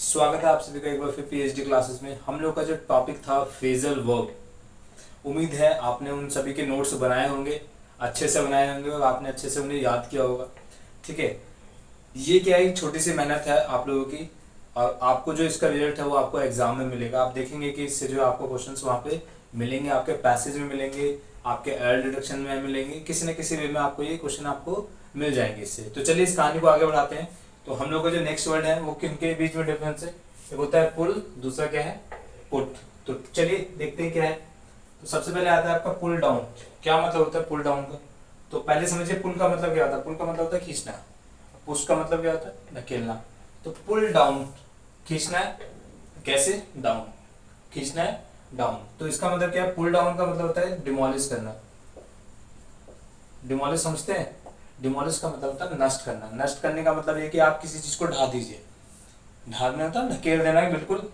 स्वागत है आप सभी का एक बार फिर पीएचडी क्लासेस में। हम लोग का जो टॉपिक था फेजल वर्ब, उम्मीद है आपने उन सभी के नोट्स बनाए होंगे, अच्छे से बनाए होंगे और आपने अच्छे से उन्हें याद किया होगा। ठीक है, ये क्या है, एक छोटी सी मेहनत है आप लोगों की और आपको जो इसका रिजल्ट है वो आपको एग्जाम में मिलेगा। आप देखेंगे कि इससे जो आपको क्वेश्चंस वहाँ पे मिलेंगे, आपके पैसेज में मिलेंगे, आपके एरर डिडक्शन में मिलेंगे, किसी न किसी वे में आपको ये क्वेश्चन आपको मिल जाएंगे इससे। तो चलिए इस कहानी को आगे बढ़ाते हैं। तो हम लोग का जो नेक्स्ट वर्ड है वो किनके बीच में डिफरेंस है, एक होता है पुल, दूसरा क्या है पुट। तो चलिए देखते हैं क्या है। तो सबसे पहले आता है आपका पुल डाउन। क्या मतलब होता है पुल डाउन का? तो पहले समझिए पुल का मतलब क्या होता है। पुल का मतलब होता है खींचना, पुश का मतलब क्या होता है धकेलना। तो पुल डाउन खींचना है, कैसे डाउन खींचना है डाउन। तो इसका मतलब क्या है, पुल डाउन का मतलब होता है डिमोलिश करना। डिमोलिश समझते हैं, डिमोलिश का मतलब होता है नष्ट करना। नष्ट करने का मतलब ये कि आप किसी चीज को ढा दीजिए। ढाना होता है ढकेल देना, बिल्कुल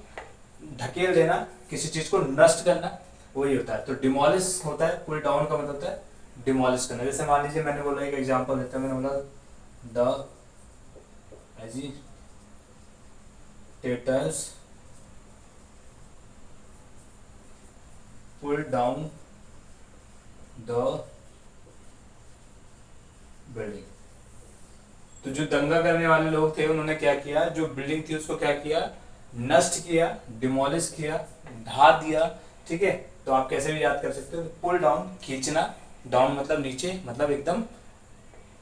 ढकेल देना, किसी चीज को नष्ट करना, वही होता है। तो डिमोलिश होता है, पुल डाउन का मतलब होता है डिमोलिश करना। जैसे मान लीजिए मैंने बोला, एक एग्जांपल देता हूं, मैंने बोला the agitators pull down the building. तो जो दंगा करने वाले लोग थे उन्होंने क्या किया, जो बिल्डिंग थी उसको क्या किया, नष्ट किया, डिमोलिश किया, ढा दिया। ठीक है, तो आप कैसे भी याद कर सकते हो। पुल डाउन खींचना, डाउन मतलब नीचे, मतलब एकदम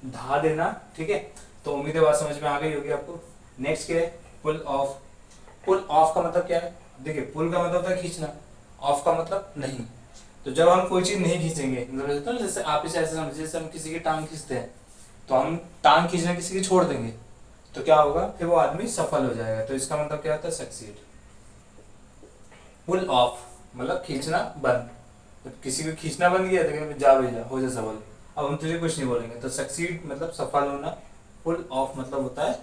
ढा देना। ठीक है, तो उम्मीद है बात समझ में आ गई होगी आपको। नेक्स्ट क्या है, पुल ऑफ। पुल ऑफ का मतलब क्या है, देखिए पुल का मतलब होता है खींचना, ऑफ का मतलब नहीं। तो जब हम कोई चीज नहीं खींचेंगे, मतलब जैसे आप इसे ऐसे समझिए, जैसे हम किसी की टांग खींचते हैं, तो हम टांग खींचना किसी की छोड़ देंगे तो क्या होगा, फिर वो आदमी सफल हो जाएगा। तो इसका मतलब क्या होता है, सक्सीड। पुल ऑफ मतलब खींचना बंद। तो किसी को खींचना बंद किया तो जा भैया हो जा सफल, अब हम तुझे कुछ नहीं बोलेंगे। तो सक्सीड मतलब सफल होना, पुल ऑफ मतलब होता है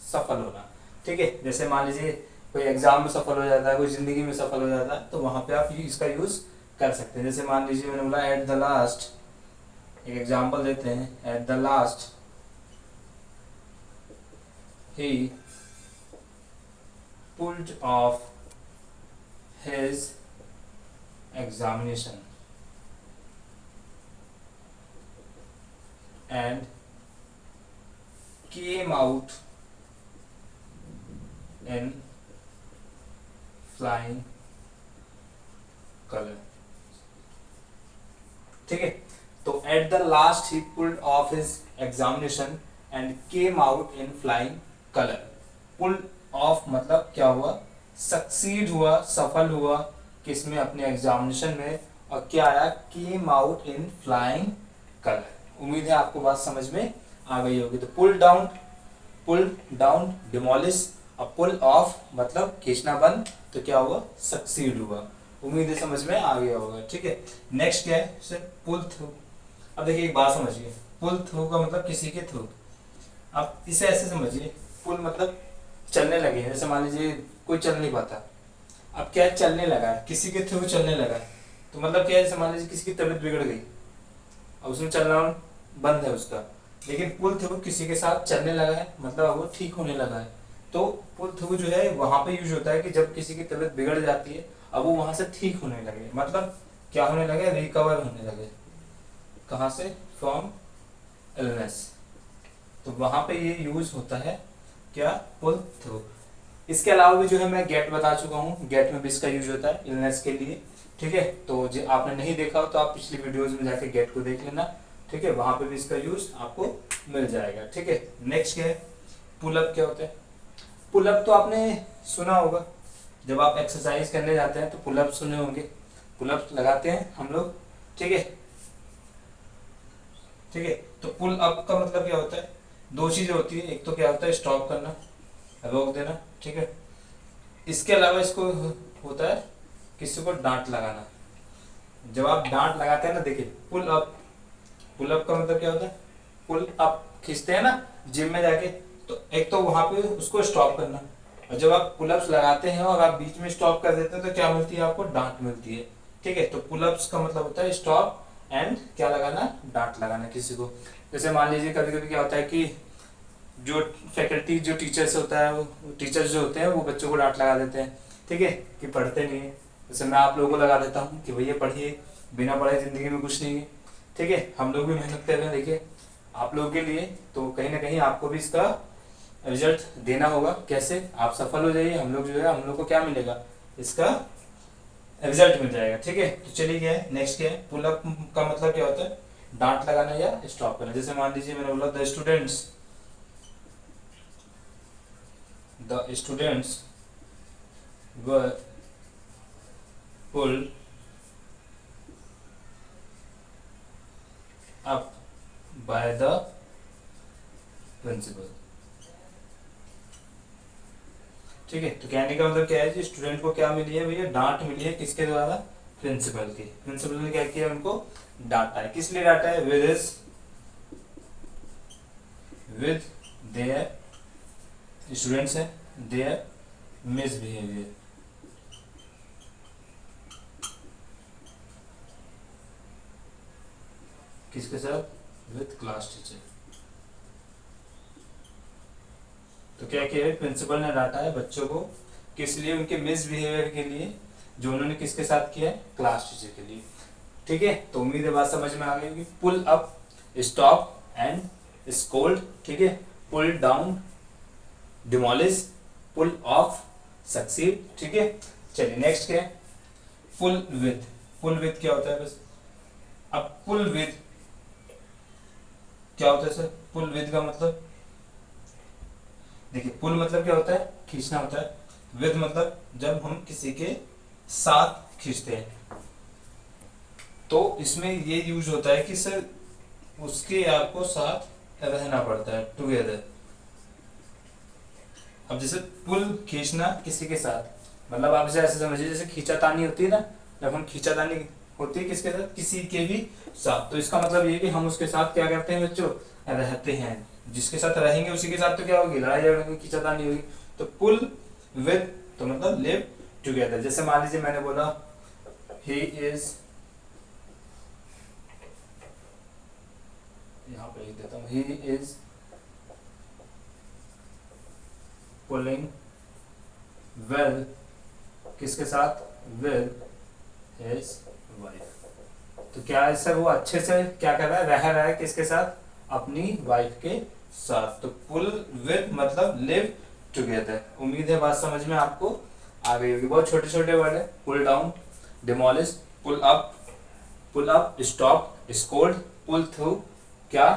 सफल होना। ठीक है, जैसे मान लीजिए कोई एग्जाम में सफल हो जाता है, कोई जिंदगी में सफल हो जाता है, तो वहां पे आप इसका यूज कर सकते हैं। जैसे मान लीजिए मैंने बोला एट द लास्ट, एक एग्जांपल देते हैं, eight the last he pulled off his examination and came out in flying color। ठीक है, तो एट द लास्ट ही pulled off his examination and came out in flying colour. Pull off मतलब क्या हुआ, सक्सीड हुआ, सफल हुआ किसमें, अपने एग्जामिनेशन में। और क्या आया, केम आउट इन फ्लाइंग कलर। उम्मीद है आपको बात समझ में आ गई होगी। तो पुल डाउन डिमोलिश, और पुल ऑफ मतलब खींचना बंद, तो क्या हुआ, सक्सीड हुआ। उम्मीद है समझ में आ गया होगा। ठीक है, नेक्स्ट क्या है सर, पुल थ्रू। अब देखिए एक बात समझिए, पुल थ्रू का मतलब किसी के थ्रू। अब इसे ऐसे समझिए, पुल मतलब चलने लगे हैं। जैसे मान लीजिए कोई चल नहीं पाता, अब क्या है, चलने लगा है, किसी के थ्रू चलने लगा है। तो मतलब क्या है, जैसे मान लीजिए किसी की तबीयत बिगड़ गई, अब उसमें चलना बंद है उसका, लेकिन पुल थ्रू किसी के साथ चलने लगा है, मतलब अब वो ठीक होने लगा है। तो पुल थ्रू जो है वहां पे यूज होता है कि जब किसी की तबीयत बिगड़ जाती है, अब वो वहां से ठीक होने लगे, मतलब क्या होने लगे, रिकवर होने लगे। कहाँ से, फ्रॉम इलनेस। तो वहां पे ये यूज होता है क्या, पुल थ्रू। इसके अलावा भी जो है मैं गेट बता चुका हूँ, गेट में भी इसका यूज होता है इलनेस के लिए। ठीक है, तो जो आपने नहीं देखा हो तो आप पिछली वीडियोस में जाके गेट को देख लेना। ठीक है, वहां पे भी इसका यूज आपको मिल जाएगा। ठीक है, नेक्स्ट क्या है, पुलअप। क्या होता है पुलअप, तो आपने सुना होगा, जब आप एक्सरसाइज करने जाते हैं तो पुलअप सुने होंगे, पुलअप लगाते हैं हम लोग। ठीक है, ठीक है, तो पुल अप का मतलब क्या होता है, दो चीजें होती है, एक तो क्या होता है स्टॉप करना, रोक देना। ठीक है, इसके अलावा इसको होता है किसी को डांट लगाना। जब आप डांट लगाते हैं ना, देखिए पुल अप, पुल अप का मतलब क्या होता है, पुल अप खींचते हैं ना जिम में जाके, तो एक तो वहां पे उसको स्टॉप करना, और जब आप पुलअप्स लगाते हैं और आप बीच में स्टॉप कर देते हैं तो क्या मिलती है आपको, डांट मिलती है। ठीक है, तो पुलअप्स का मतलब होता है स्टॉप एंड क्या लगाना, डांट लगाना किसी को। जैसे मान लीजिए कभी कभी क्या होता है कि जो फैकल्टी जो टीचर्स होता है वो टीचर्स जो होते हैं वो बच्चों को डांट लगा देते हैं, ठीक है, कि पढ़ते नहीं है। जैसे मैं आप लोगों को लगा देता हूँ कि भैया पढ़िए, बिना पढ़े ज़िंदगी में कुछ नहीं है, ठीक है। हम लोग भी मेहनत कर रहे हैं, देखिए आप लोगों के लिए, तो कहीं ना कहीं आपको भी इसका रिजल्ट देना होगा। कैसे आप सफल हो जाइए, हम लोग जो है हम लोग को क्या मिलेगा, इसका रिजल्ट मिल जाएगा, ठीक है। तो चलिए क्या है नेक्स्ट, क्या है पुल अप का मतलब क्या होता है, डांट लगाना या स्टॉप करना। जैसे मान लीजिए मैंने बोला the students were pulled up by the principal, ठीक है। तो कहने का मतलब क्या है जी, स्टूडेंट को क्या मिली है भैया, डांट मिली है, किसके द्वारा, प्रिंसिपल की। प्रिंसिपल ने क्या किया, उनको डांटा है। किस लिए डांटा है, विद देयर स्टूडेंट्स है देयर मिसबिहेवियर, किसके साथ, विद क्लास टीचर। तो क्या किया है, प्रिंसिपल ने डांटा है बच्चों को, किस लिए, उनके मिसबिहेवियर के लिए, जो उन्होंने किसके साथ किया है, क्लास टीचर के लिए, ठीक है। तो उम्मीद है बात समझ में आ गई होगी। Pull up, stop and scold, ठीक है। Pull down, demolish, pull off, succeed, ठीक है। चलिए नेक्स्ट क्या है, पुल विद। पुल विद क्या होता है, बस अब पुल विद क्या होता है सर, पुल विद का मतलब देखिए, पुल मतलब क्या होता है, खींचना होता है। विद मतलब जब हम किसी के साथ खींचते हैं, तो इसमें ये यूज होता है कि सर उसके आपको साथ रहना पड़ता है, टुगेदर। अब जैसे पुल खींचना किसी के साथ, मतलब आप इसे ऐसे समझिए जैसे खींचातानी होती है ना, जब हम खींचातानी होती है किसके साथ, किसी के भी साथ, तो इसका मतलब ये कि हम उसके साथ क्या करते हैं बच्चों, रहते हैं। जिसके साथ रहेंगे उसी के साथ तो क्या होगी, लड़ाई झगड़े की, खींचातानी होगी। तो पुल विद तो मतलब लिव टुगेदर। जैसे मान लीजिए मैंने बोला ही इज, यहाँ पे लिख देता हूँ, ही इज पुलिंग वेल, किसके साथ, विद हिज वाइफ। तो क्या है सर, वो अच्छे से क्या कर रहा है, रह रहा है किसके साथ, अपनी वाइफ के साथ। तो पुल विद मतलब लिव टुगेदर। उम्मीद है बात समझ में आपको आ गई होगी। बहुत छोटे छोटे वर्ड है, pull down, demolish, pull up, stop, scold, pull through, क्या,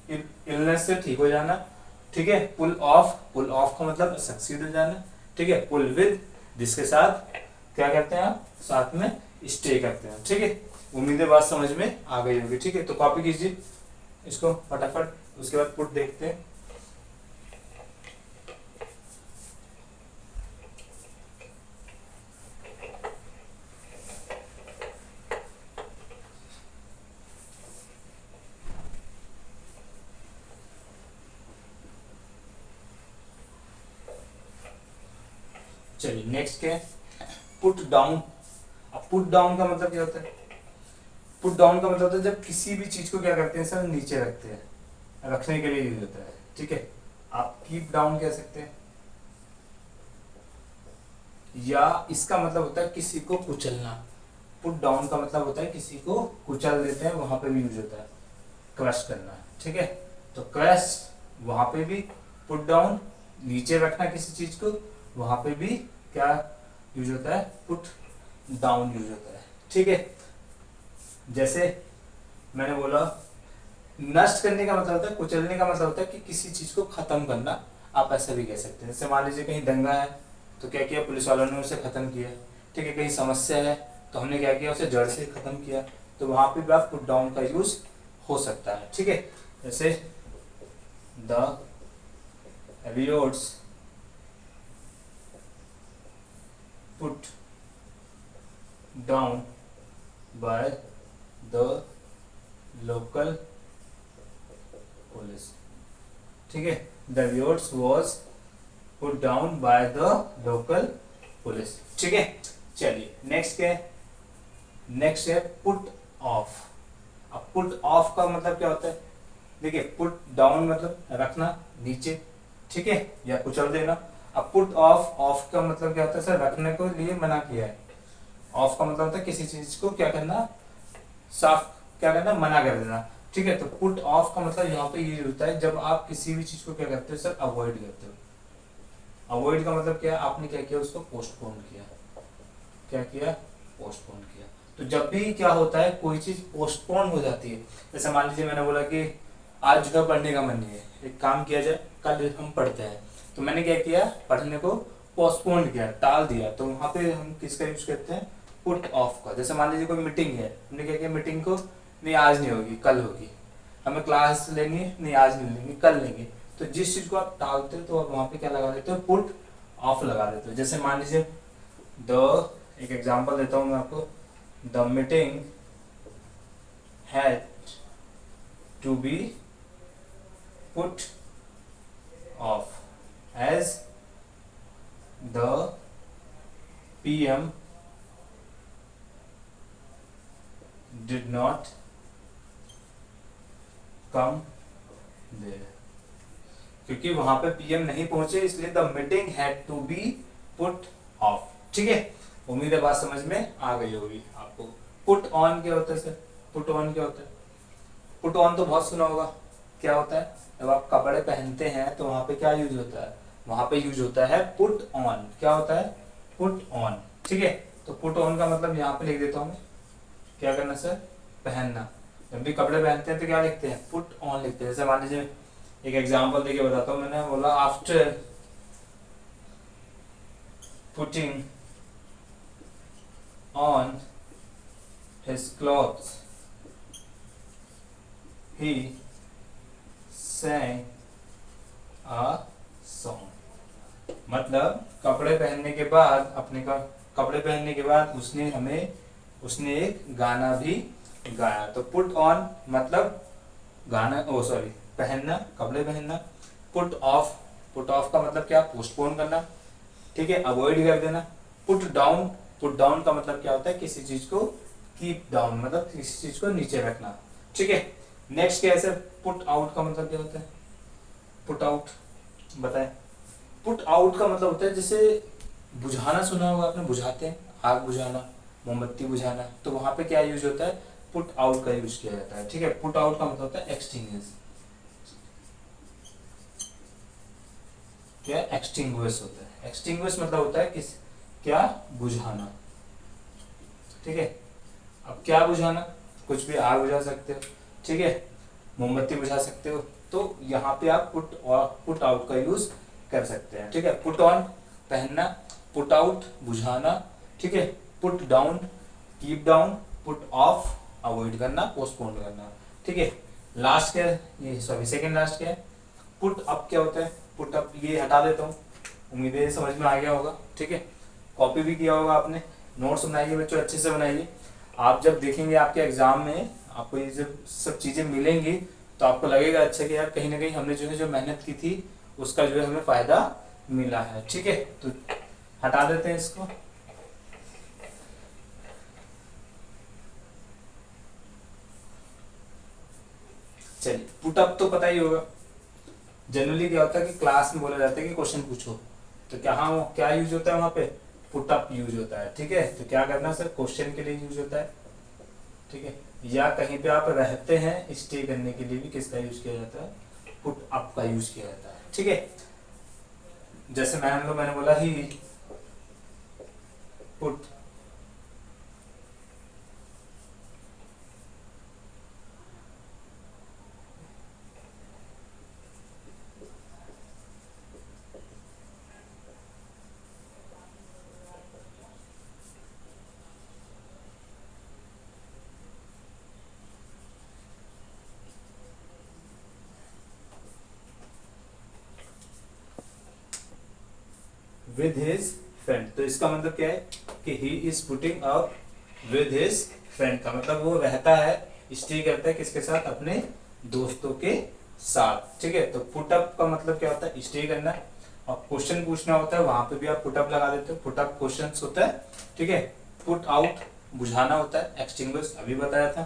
इलनेस से ठीक हो जाना, ठीक है। पुल ऑफ का मतलब सक्सीड हो जाना, ठीक है। पुल विद जिसके साथ क्या करते हैं आप, साथ में स्टे करते हैं, ठीक है। उम्मीद है बात समझ में आ गई होगी, ठीक है। तो कॉपी कीजिए इसको फटाफट, उसके बाद पुट देखते हैं। चलिए नेक्स्ट क्या है, पुट डाउन। अब पुट डाउन का मतलब क्या होता है, पुट डाउन का मतलब होता है जब किसी भी चीज को क्या करते हैं सर, नीचे रखते हैं, रखने के लिए यूज होता है, ठीक है। आप कीप डाउन कह सकते हैं, या इसका मतलब होता है किसी को कुचलना। पुट डाउन का मतलब होता है किसी को कुचल देते हैं, वहां पे भी यूज होता है, क्रश करना, ठीक है। तो क्रश वहां पे भी, पुट डाउन नीचे रखना किसी चीज को, वहां पे भी क्या यूज होता है, पुट डाउन यूज होता है, ठीक है। जैसे मैंने बोला नष्ट करने का मतलब होता है, कुचलने का मतलब होता है कि किसी चीज को खत्म करना, आप ऐसा भी कह सकते हैं। जैसे मान लीजिए कहीं दंगा है तो क्या किया, पुलिस वालों ने उसे खत्म किया, ठीक है। कहीं समस्या है तो हमने क्या किया, उसे जड़ से खत्म किया, तो वहां पे भी आप पुट डाउन का यूज हो सकता है, ठीक है। जैसे the riots put down by the local police, ठीक है। The riots was put down by the local police, ठीक है। चलिए नेक्स्ट क्या है, नेक्स्ट है पुट ऑफ। अब पुट ऑफ का मतलब क्या होता है, देखिए पुट डाउन मतलब रखना नीचे, ठीक है, या कुचल देना। अब पुट ऑफ, ऑफ का मतलब क्या होता है सर, रखने को लिए मना किया है। ऑफ का मतलब होता है किसी चीज को क्या करना, साफ क्या करना, मना कर देना, ठीक है। तो पुट ऑफ का मतलब यहाँ पे ये होता है जब आप किसी भी चीज को क्या करते हो सर, अवॉइड करते हो। अवॉइड का मतलब क्या है, आपने क्या किया, उसको पोस्टपोन किया। क्या किया, पोस्टपोन किया। तो जब भी क्या होता है, कोई चीज पोस्टपोन हो जाती है, जैसे मान लीजिए मैंने बोला कि आज जो पढ़ने का मन नहीं है, एक काम किया जाए, कल हम पढ़ते हैं, तो मैंने क्या किया, पढ़ने को पोस्टपोन किया, टाल दिया, तो वहां पे हम किसका यूज करते हैं, पुट ऑफ का। जैसे मान लीजिए कोई मीटिंग है, हमने क्या किया, मीटिंग को नहीं आज नहीं होगी, कल होगी। हमें क्लास लेंगे, नहीं आज नहीं लेंगे, कल लेंगे। तो जिस चीज को आप टालते हो तो आप वहां पे क्या लगा देते हो, पुट ऑफ लगा देते हो। जैसे मान लीजिए द, एक एग्जांपल देता हूं मैं आपको, the meeting had to be put off as the PM did not come there। क्योंकि वहां पे PM नहीं पहुंचे, इसलिए the meeting had to be put off, ठीक है। उम्मीद है बात समझ में आ गई होगी आपको। पुट ऑन क्या होता है सर, पुट ऑन क्या होता है, पुट ऑन तो बहुत सुना होगा। क्या होता है, जब आप कपड़े पहनते हैं तो वहां पे क्या यूज होता है, वहां पे यूज होता है पुट ऑन। क्या होता है, पुट ऑन, ठीक है। तो पुट ऑन का मतलब यहाँ पे लिख देता हूँ मैं, क्या करना सर, पहनना। जब भी कपड़े पहनते हैं तो क्या लिखते हैं, पुट ऑन लिखते हैं। जैसे मान लीजिए एक एग्जांपल देके बताता हूँ, मैंने बोला after putting on his clothes he sang a song। मतलब कपड़े पहनने के बाद, अपने का कपड़े पहनने के बाद उसने एक गाना भी गाया। तो पुट ऑन मतलब गाना, ओ सॉरी, पहनना, कपड़े पहनना। पुट ऑफ, पुट ऑफ का मतलब क्या, पोस्टपोन करना, ठीक है, अवॉइड कर देना। पुट डाउन, पुट डाउन का मतलब क्या होता है, किसी चीज को कीप डाउन, मतलब किसी चीज को नीचे रखना, ठीक है। नेक्स्ट क्या है सर, पुट आउट का मतलब क्या होता है, पुट आउट बताएं। पुट आउट का मतलब होता है जैसे बुझाना, सुना होगा आपने, बुझाते हैं, आग बुझाना, मोमबत्ती बुझाना, तो वहां पे क्या यूज होता है, पुट आउट का यूज किया जाता है, ठीक है। पुट आउट का मतलब होता है एक्सटिंग्विश, क्या, एक्सटिंग्विश होता है। एक्सटिंग्विश मतलब होता है किस, क्या, बुझाना, ठीक है। अब क्या बुझाना, कुछ भी, आग बुझा सकते हो, ठीक है, मोमबत्ती बुझा सकते हो। तो यहाँ पे आप पुट आउट का यूज कर सकते हैं, ठीक है। पुट ऑन पहनना, पुट आउट बुझाना, ठीक है। Put down keep down, put off avoid करना, पोस्टपोन करना, ठीक है। लास्ट क्या है, ये सॉरी सेकंड लास्ट क्या है, पुट अप। क्या होता है पुट अप, ये हटा देता हूँ, उम्मीद है समझ में आ गया होगा, ठीक है। कॉपी भी किया होगा आपने, नोट्स बनाइए बच्चों, अच्छे से बनाइए। आप जब देखेंगे आपके एग्जाम में आपको ये जब सब चीजें मिलेंगी तो आपको लगेगा अच्छा कि यार कहीं ना कहीं हमने जो है जो मेहनत की थी उसका जो है हमें फायदा मिला है, ठीक है। तो हटा देते हैं इसको। चलिए, पुट अप तो पता ही होगा, जनरली क्या होता है कि क्लास में बोला जाता है कि क्वेश्चन पूछो, तो क्या, हाँ क्या यूज होता है वहां पे, पुट अप यूज होता है, ठीक है। तो क्या करना सर, क्वेश्चन के लिए यूज होता है, ठीक है। या कहीं पे आप रहते हैं, स्टे करने के लिए भी किसका यूज किया जाता है, पुट अप का यूज किया जाता है, ठीक है। जैसे मैंने बोला ही पुट विद हिज फ्रेंड, तो इसका मतलब क्या है कि he is putting up with his friend, का मतलब वो रहता है, स्टे करता है किसके साथ, अपने दोस्तों के साथ, ठीक है। तो पुट अप का मतलब क्या होता है, स्टे करना। और क्वेश्चन पूछना होता है, वहां पे भी आप पुट अप लगा देते हो, पुट अप क्वेश्चन होता है, ठीक है। पुट आउट बुझाना होता है, एक्सटिंग्विश अभी बताया था।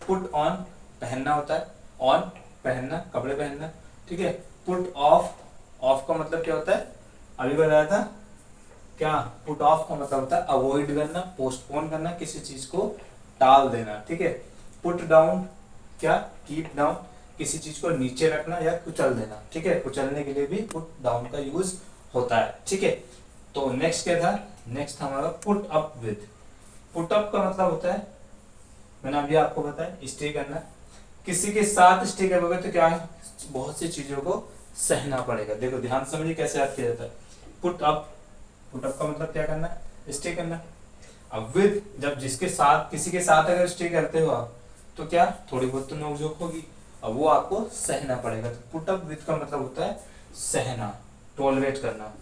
पुट ऑन पहनना होता है, ऑन पहनना, कपड़े पहनना, ठीक है। पुट ऑफ, ऑफ का मतलब क्या होता है, अभी बताया था क्या, पुट ऑफ का मतलब होता है अवॉइड करना, पोस्टपोन करना, किसी चीज को टाल देना, ठीक है। पुट डाउन क्या, कीप डाउन, किसी चीज को नीचे रखना या कुचल देना, ठीक है। कुचलने के लिए भी पुट डाउन का यूज होता है, ठीक है। तो नेक्स्ट क्या था, नेक्स्ट था हमारा put up with. Put up का मतलब होता है, मैंने अभी आपको बताया, स्टे करना। किसी के साथ स्टे करोगे तो क्या है, बहुत सी चीजों को सहना पड़ेगा। देखो ध्यान से समझिए कैसे याद किया जाता है। पुट अप, पुट अप का मतलब क्या करना है, स्टे करना। अब विद, जब जिसके साथ, किसी के साथ अगर स्टे करते हो आप, तो क्या थोड़ी बहुत तो नोकझोंक होगी, अब वो आपको सहना पड़ेगा। तो पुट अप विद का मतलब होता है सहना, टॉलरेट करना,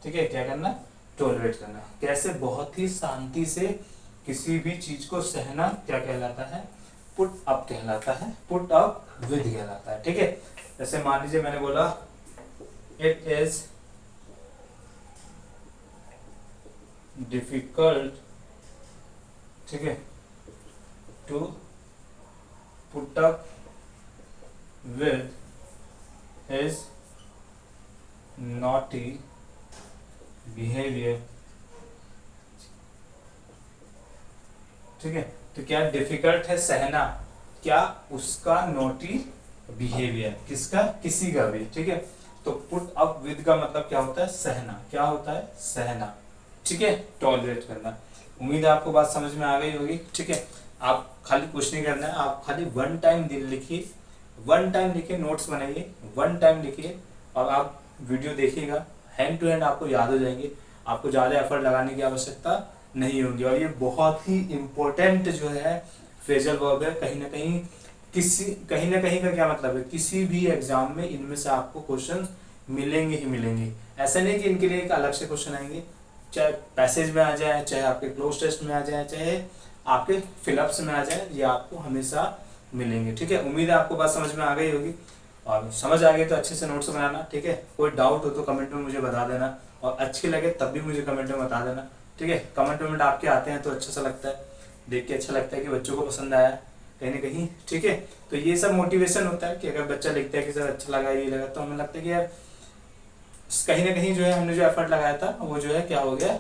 ठीक है। क्या करना, टॉलरेट करना। कैसे, बहुत ही शांति से किसी भी चीज को सहना क्या कहलाता है, पुट अप कहलाता है, पुट अप विद कहलाता है, ठीक है। जैसे मान लीजिए मैंने बोला इट इज डिफिकल्ट, ठीक है, to put up with his naughty behaviour, ठीक है। तो क्या डिफिकल्ट है सहना, क्या उसका नोटी बिहेवियर, किसका, किसी का भी, ठीक है। तो पुट अप विद का मतलब क्या होता है, सहना, क्या होता है, सहना, ठीक है, टॉलरेट करना। उम्मीद है आपको बात समझ में आ गई होगी, ठीक है। आप खाली कुछ नहीं करना है, आप खाली वन टाइम दिन लिखिए, वन टाइम लिखिए, नोट्स बनाइए, वन टाइम लिखिए और आप वीडियो देखिएगा, हैंड टू हैंड आपको याद हो जाएंगे, आपको ज़्यादा एफर्ट लगाने की आवश्यकता नहीं होगी। और ये बहुत ही इम्पोर्टेंट जो है फ्रेजल वर्ब है, कहीं ना कहीं, कहीं ना कहीं का क्या मतलब है, किसी भी एग्जाम में इनमें से आपको क्वेश्चन मिलेंगे ही मिलेंगे। ऐसा नहीं कि इनके लिए एक अलग से क्वेश्चन आएंगे, चाहे पैसेज में आ जाए, चाहे आपके क्लोज टेस्ट में आ जाए, चाहे आपके फिलअप्स में आ जाए, ये आपको हमेशा मिलेंगे, ठीक है। उम्मीद है आपको बात समझ में आ गई होगी, और समझ आ गई तो अच्छे से नोट्स बनाना, ठीक है। कोई डाउट हो तो कमेंट में मुझे बता देना, और अच्छी लगे तब भी मुझे कमेंट में बता देना, ठीक है। कमेंट आपके आते हैं तो अच्छा सा लगता है, देख के अच्छा लगता है कि बच्चों को पसंद आया कहीं ना कहीं, ठीक है। तो ये सब मोटिवेशन होता है कि अगर बच्चा लिखता है कि सर अच्छा लगा, ये लगा, तो हमें लगता है कि यार कहीं ना कहीं जो है हमने जो एफर्ट लगाया था वो जो है क्या हो गया,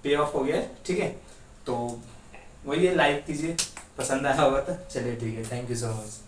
पे ऑफ हो गया, ठीक है। तो वही है, लाइक कीजिए, पसंद आया होगा तो चलिए ठीक है, थैंक यू सो मच।